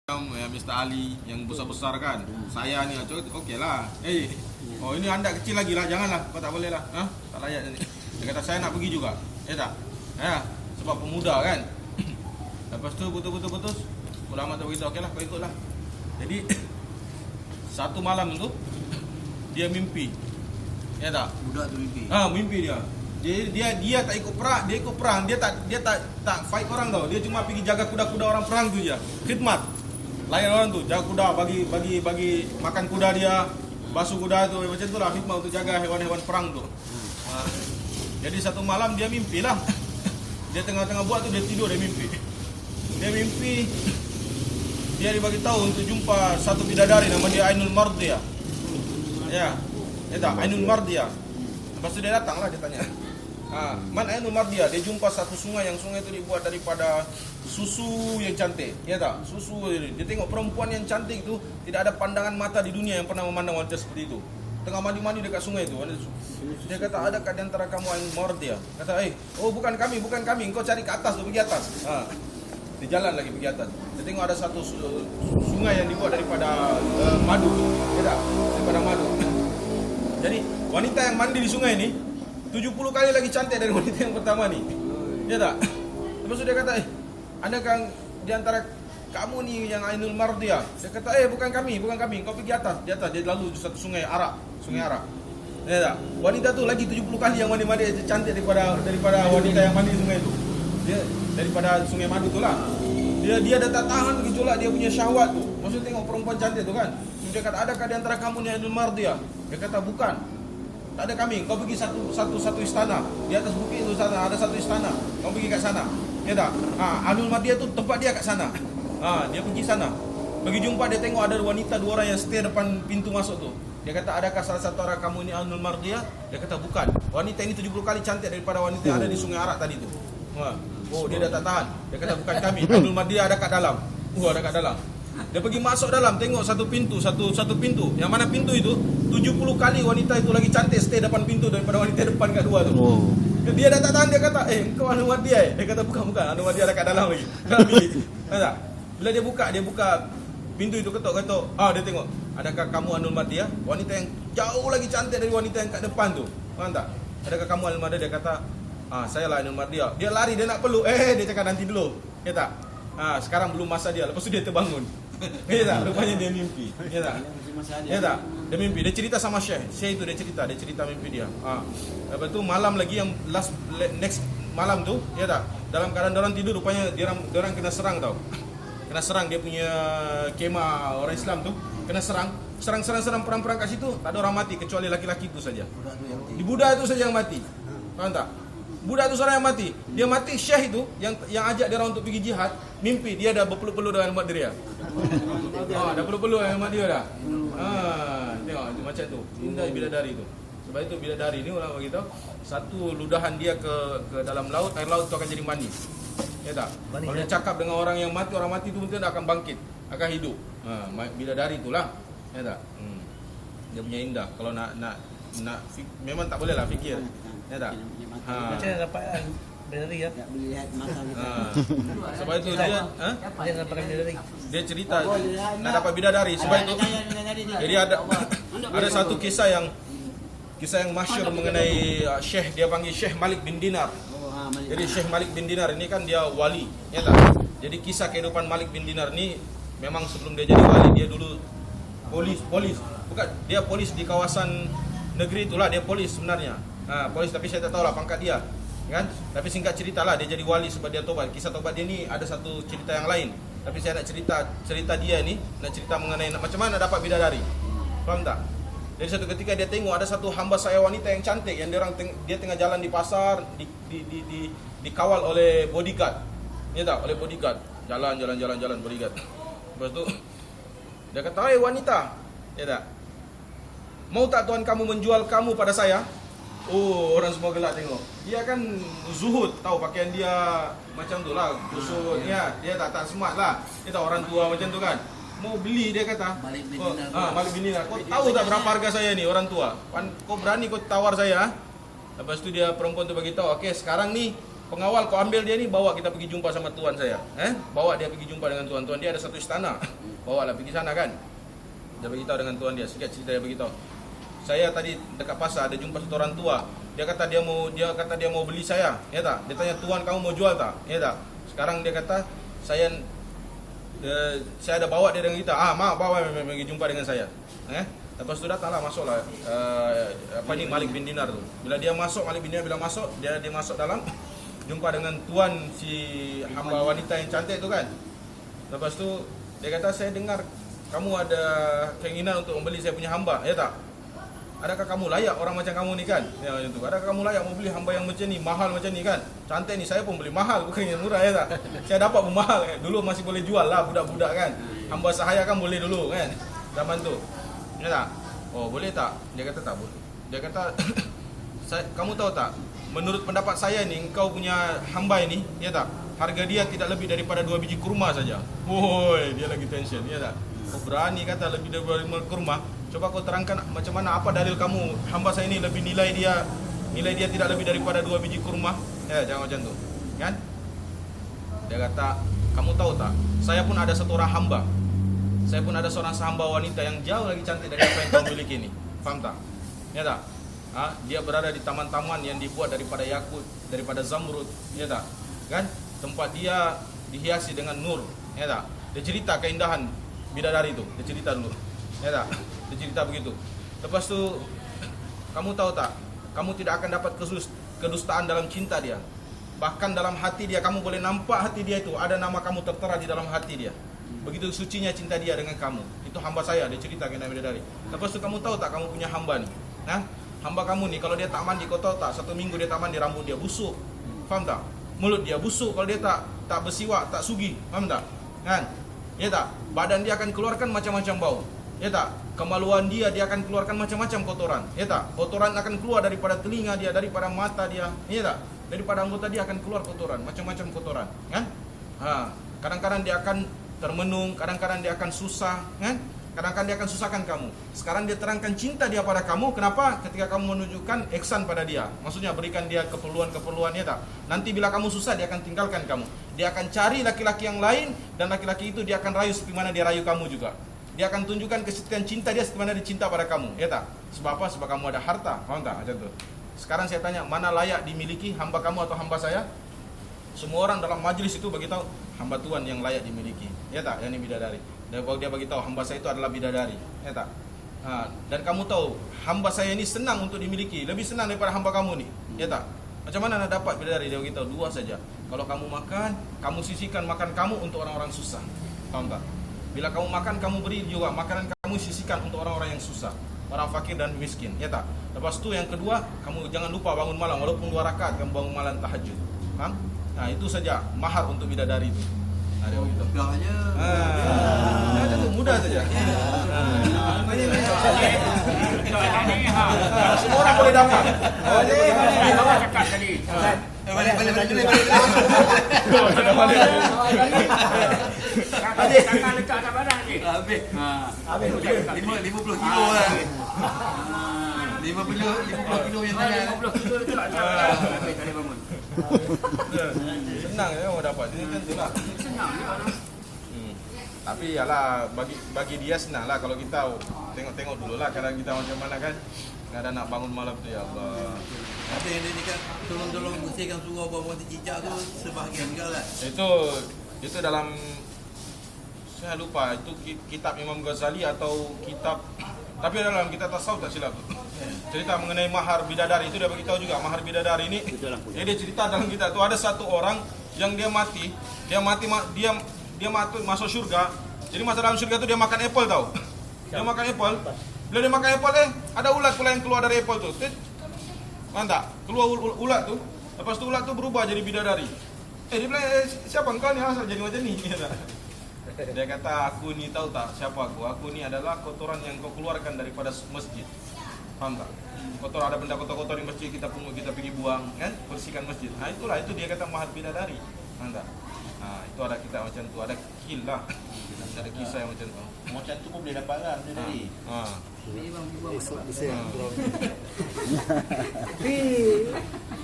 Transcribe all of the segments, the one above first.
Ya, Mr. Ali yang besar-besar kan. Saya nih, okey lah. Oh ini anda kecil lagi lah, janganlah. Kau tak boleh lah. Tak layak ni. Dia kata saya nak pergi juga. Ya tak? Ya, sebab pemuda kan. Lepas tu putus. Ulama tu beritahu, okey lah, kau ikutlah. Jadi satu malam tu dia mimpi. Ya tak? Budak tu mimpi. Mimpi dia. Dia tak ikut perang, dia ikut perang. Dia tak fight orang tau. Dia cuma pergi jaga kuda-kuda orang perang tu je. Khidmat. Lain orang tu, jaga kuda, bagi makan kuda dia, basuh kuda tu, macam tu lah khidmat untuk jaga hewan-hewan perang tu. Jadi satu malam dia mimpi lah. Dia tengah-tengah buat tu, dia tidur, dia mimpi. Dia dibagi tahu untuk jumpa satu bidadari nama dia Ainul Mardiyah. Ya tak, Ainul Mardiyah. Lepas tu dia datang lah, dia tanya, Man Ainul Mardiyah. Dia jumpa satu sungai, yang sungai itu dibuat daripada susu yang cantik. Ya tak? Susu. Dia tengok perempuan yang cantik tu, tidak ada pandangan mata di dunia yang pernah memandang wanita seperti itu. Tengah mandi-mandi dekat sungai itu. Dia kata, adakah di antara kamu Ainul Mardiyah? Kata, bukan kami. Kau cari ke atas tu, pergi atas. Dia jalan lagi pergi atas. Dia tengok ada satu sungai yang dibuat daripada madu. Ya tak? Daripada madu. Jadi wanita yang mandi di sungai ni 70 kali lagi cantik dari wanita yang pertama ni. Ya tak? Lepas tu dia kata, adakah di antara kamu ni yang Ainul Mardiyah? Dia kata, bukan kami. Kau pergi atas. Di atas dia lalu satu sungai Arak. Ya tak? Wanita tu lagi 70 kali yang mandi cantik daripada wanita yang mandi di sungai tu. Dia daripada sungai madu tu lah. Dia dah tak tahan gejolak dia punya syahwat tu. Maksud tengok perempuan cantik tu kan. Dia kata, adakah di antara kamu ni Ainul Mardiyah? Dia kata, bukan. Tak ada kami. Kau pergi satu istana. Di atas bukit tu sana ada satu istana. Kau pergi kat sana. Ya tak? Ainul Mardiyah tu tempat dia kat sana. Dia pergi sana. Pergi jumpa, dia tengok ada wanita dua orang yang stay depan pintu masuk tu. Dia kata, adakah salah satu orang kamu ni Ainul Mardiyah? Dia kata, bukan. Wanita ini 70 kali cantik daripada wanita yang ada di sungai Arak tadi tu. Dia dah tak tahan. Dia kata, bukan kami. Ainul Mardiyah ada kat dalam. Ada kat dalam. Dia pergi masuk dalam, tengok satu pintu. Yang mana pintu itu 70 kali wanita itu lagi cantik stay depan pintu daripada wanita depan kat dua tu. Dia dah tak tahan, dia kata, engkau Ainul Mardiyah? Dia kata, bukan. Ainul Mardiyah ada kat dalam lagi. Tak? Bila dia buka pintu itu, ketuk-ketuk. Dia tengok, adakah kamu Ainul Mardiyah? Wanita yang jauh lagi cantik dari wanita yang kat depan tu. Faham tak? Adakah kamu Ainul Mardiyah? Dia kata, saya lah Ainul Mardiyah. Dia lari, dia nak peluk. Dia cakap nanti dulu. Ya tak? Sekarang belum masa dia. Lepas tu dia terbangun. Ya tak? Rupanya dia mimpi. Ya tak? Ya tak? Dia mimpi. Dia cerita sama Syekh. Syekh itu dia cerita mimpi dia. Lepas tu malam lagi yang next malam tu, ya tak? Dalam keadaan orang tidur, rupanya orang kena serang tau. Kena serang dia punya kemah orang Islam tu. Kena serang perang-perang kat situ. Tak ada orang mati kecuali laki-laki tu saja. Di budak itu saja yang mati. Faham tak? Budak tu seorang yang mati. Dia mati, Syekh itu yang ajak dia orang untuk pergi jihad, mimpi dia dah berpeluh-peluh dengan mak dia. Dah peluh-peluh dengan mak dia dah. Tengok macam tu. Indah bidadari tu. Sebab itu bidadari ni orang bagi tahu, satu ludahan dia ke dalam laut, air laut tu akan jadi mani. Ya tak? Kalau dia cakap dengan orang yang mati, orang mati tu mungkin akan bangkit, akan hidup. Bidadari itulah. Ya tak? Dia punya indah. Kalau nak memang tak boleh lah fikir. Ya tak? Macam mana dapat bidadari ya? Tak boleh lihat mata kita. Sebab itu dia Dapat bidadari. dia cerita nak dapat bidadari. Sebab itu jadi ada satu kisah yang masyhur mengenai Syekh, dia panggil Syekh Malik bin Dinar. Jadi Syekh Malik bin Dinar ini kan dia wali, ya tak? Jadi kisah kehidupan Malik bin Dinar ni memang sebelum dia jadi wali, dia dulu polis. Bukan, dia polis di kawasan negeri itulah, dia polis sebenarnya. Polis, tapi saya tak tahu lah pangkat dia, kan? Tapi singkat cerita lah, dia jadi wali sebab dia tobat. Kisah tobat dia ni ada satu cerita yang lain. Tapi saya nak cerita dia ni, nak cerita mengenai macam mana dapat bidadari. Faham tak? Jadi satu ketika dia tengok ada satu hamba saya wanita yang cantik, yang dia tengah jalan di pasar, dikawal oleh bodyguard. Ya tak? Oleh bodyguard. Jalan bodyguard. Lepas tu dia kata, wanita, ya tak? Mau tak tuan kamu menjual kamu pada saya? Orang semua gelak tengok. Dia kan zuhud, tahu pakaian dia macam tu lah, kusut ya. Dia tak smart lah. Dia tahu orang tua macam tu kan. Mau beli, dia kata. Malik bin Dinar. Kau tahu tak berapa harga saya ni, orang tua? Kau berani kau tawar saya? Lepas tu dia perempuan tu bagi tahu, okey sekarang ni pengawal kau ambil dia ni, bawa kita pergi jumpa sama tuan saya. Bawa dia pergi jumpa dengan tuan dia ada satu istana. Bawa lah pergi sana kan. Dia beritahu dengan tuan dia, sikit cerita dia beritahu. Saya tadi dekat pasar ada jumpa satu orang tua. Dia kata dia mau beli saya, ya tak? Dia tanya, "Tuan, kamu mau jual tak?" Ya tak? Sekarang dia kata, saya ada bawa dia dengan kita. Mak bawa pergi jumpa dengan saya. Lepas tu datanglah, masuklah Malik bin Dinar tu. Bila dia masuk, Malik bin Dinar bila masuk, dia masuk dalam, jumpa dengan tuan si hamba wanita yang cantik tu kan. Lepas tu dia kata, "Saya dengar kamu ada keinginan untuk membeli saya punya hamba, ya tak? Adakah kamu layak orang macam kamu ni kan?" Ya, macam tu. "Adakah kamu layak membeli hamba yang macam ni, mahal macam ni kan? Cantik ni, saya pun beli mahal, bukan yang murah, ya tak? Saya dapat pun mahal. Dulu masih boleh jual lah budak-budak kan. Hamba sahaya kan boleh dulu kan, zaman tu. Ya tak? Oh, boleh tak?" Dia kata, "Tak boleh." Dia kata, "Kamu tahu tak, menurut pendapat saya ni, engkau punya hamba ini, ya tak, harga dia tidak lebih daripada 2 biji kurma saja." Woi, dia lagi tension, ya tak? Kau berani kata lebih dari 2 biji kurma? Coba kau terangkan macam mana, apa dalil kamu hamba saya ini lebih nilai dia tidak lebih daripada 2 biji kurma? Ya, jangan macam tu. Kan? Dia kata, "Kamu tahu tak, saya pun ada satu orang hamba. Saya pun ada seorang hamba wanita yang jauh lagi cantik dari apa yang kau miliki ini." Faham tak? Ya tak? Dia berada di taman-taman yang dibuat daripada yakut, daripada zamrud, ya tak? Kan? Tempat dia dihiasi dengan nur, ya tak? Dia cerita keindahan bidadari itu, dia cerita dulu. Ya tak? Dia cerita begitu. Lepas tu, kamu tahu tak, kamu tidak akan dapat kedustaan dalam cinta dia. Bahkan dalam hati dia, kamu boleh nampak hati dia itu, ada nama kamu tertera di dalam hati dia. Begitu sucinya cinta dia dengan kamu. Itu hamba saya, dia cerita keindahan bidadari. Lepas tu, kamu tahu tak, kamu punya hamba ni, hamba kamu ni, kalau dia tak mandi, kau tahu tak, 1 minggu dia tak mandi, rambut dia busuk. Faham tak? Mulut dia busuk kalau dia tak bersiwak, tak sugi. Faham tak? Kan? Ya tak? Badan dia akan keluarkan macam-macam bau. Ya tak? Kemaluan dia akan keluarkan macam-macam kotoran. Ya tak? Kotoran akan keluar daripada telinga dia, daripada mata dia. Ya tak? Daripada anggota dia akan keluar kotoran, macam-macam kotoran. Kan? Kadang-kadang dia akan termenung, kadang-kadang dia akan susah, kan? Kadang-kadang dia akan susahkan kamu. Sekarang dia terangkan cinta dia pada kamu. Kenapa? Ketika kamu menunjukkan ihsan pada dia. Maksudnya berikan dia keperluan-keperluan, ya tak? Nanti bila kamu susah, dia akan tinggalkan kamu. Dia akan cari laki-laki yang lain, dan laki-laki itu dia akan rayu seperti mana dia rayu kamu juga. Dia akan tunjukkan kesetiaan cinta dia seperti mana dia cinta pada kamu, ya tak? Sebab apa? Sebab kamu ada harta. Faham tak? Macam tu. Sekarang saya tanya, mana layak dimiliki, hamba kamu atau hamba saya? Semua orang dalam majlis itu beritahu hamba Tuhan yang layak dimiliki, ya tak? Yang ini bidadari. Dan dia beritahu hamba saya itu adalah bidadari, ya tak? Dan kamu tahu hamba saya ini senang untuk dimiliki, lebih senang daripada hamba kamu ni, ya tak? Macam mana nak dapat bidadari? Dia beritahu 2 saja. Kalau kamu makan, kamu sisihkan makan kamu untuk orang-orang susah. Faham tak? Bila kamu makan, kamu beri juga makanan kamu sisihkan untuk orang-orang yang susah, orang fakir dan miskin, ya tak? Lepas tu yang kedua, kamu jangan lupa bangun malam, walaupun 2 rakaat kamu bangun malam tahajud. Faham? Itu saja mahar untuk bidadari itu. Ada begitu. Pegangnya. Macam tu, mudah saja. Semua orang boleh dapat. Awak cakap tadi. Balik. Kakak letak kat badan ni. Habis. Habis 50 kilo lah. 50 kilo yang tanya. 50 kilo letak kat badan. Habis tak boleh bangun. Senang je orang dapat. Ini kan itulah. Senang je orang. Tapi yalah, bagi dia senang lah. Kalau kita tengok dulu lah kadang kita macam mana kan. Kadang nak bangun malam tu, ya Allah. Tapi yang dia cakap tolong bersihkan surau buang-buang cicak tu sebahagian juga lah. Itu dalam, saya lupa itu kitab Imam Ghazali atau kitab, tapi dalam kitab tasawuf tak silap tu. Cerita mengenai mahar bidadari itu dia beritahu juga mahar bidadari ini. Dia cerita dalam kitab tu ada satu orang yang dia mati masuk syurga. Jadi masa dalam syurga tu dia makan apple tahu. Dia makan apple. Bila dia makan apple ada ulat pula yang keluar dari apple tu. Mantap. Keluar ulat tu. Lepas tu ulat tu berubah jadi bidadari. Dia bilang, siapa engkau ni asal jadi macam ni? Dia kata, aku ni tahu tak siapa aku? Aku ni adalah kotoran yang kau keluarkan daripada masjid. Faham tak? Kotor, ada benda kotor-kotor di masjid, kita pungut, kita pergi buang, kan? Bersihkan masjid. Itulah, itu dia kata mahar bidadari. Faham tak? Itu ada kita macam tu, ada kill lah. Ada kisah yang macam tu. Macam tu pun boleh dapat lah bidadari.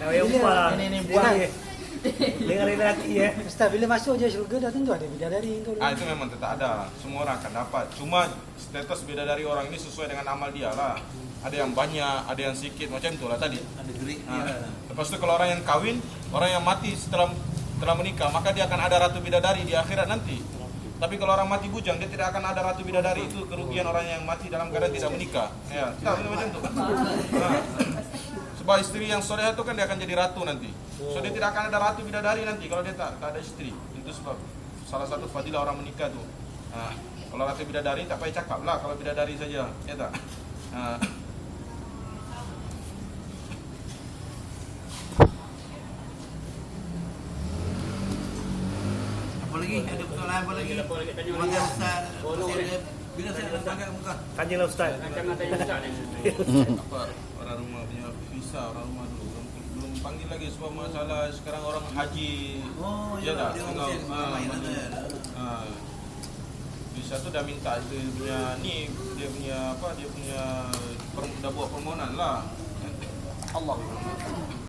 Yang buah. Ini buah. Dengar laki ya. Ustaz, bila masuk je syurga dah tentu ada bidadari tu. Itu memang tetap ada. Semua orang akan dapat. Cuma status bidadari orang ini sesuai dengan amal dia lah. Ada yang banyak, ada yang sedikit, macam itulah tadi. Ada gerik Ah. dia. Lepas itu kalau orang yang kawin, orang yang mati setelah menikah, maka dia akan ada ratu bidadari di akhirat nanti. Tapi kalau orang mati bujang, dia tidak akan ada ratu bidadari. Itu kerugian orang yang mati dalam keadaan tidak menikah. Ya, tak macam itu. Nah, sebab istri yang soleh itu kan dia akan jadi ratu nanti. So dia tidak akan ada ratu bidadari nanti kalau dia tak ada istri. Itu sebab salah satu fadilah orang menikah tu. Nah, kalau ratu bidadari tak payah cakap lah kalau bidadari saja, ya tak. Nah, Apa lagi? Ada persoalan apa lagi? Mana Ustaz? Bila saya nak angkat muka? Tanya lah Ustaz. Jangan tanya Ustaz ni. apa orang rumah punya visa, orang rumah dulu belum panggil lagi sebab masalah sekarang orang haji. Oh, ya ya, tak dia tengok orang lain ada. visa tu dah minta dia punya ni, dia punya apa, dia punya dah buat permohonan lah. Allah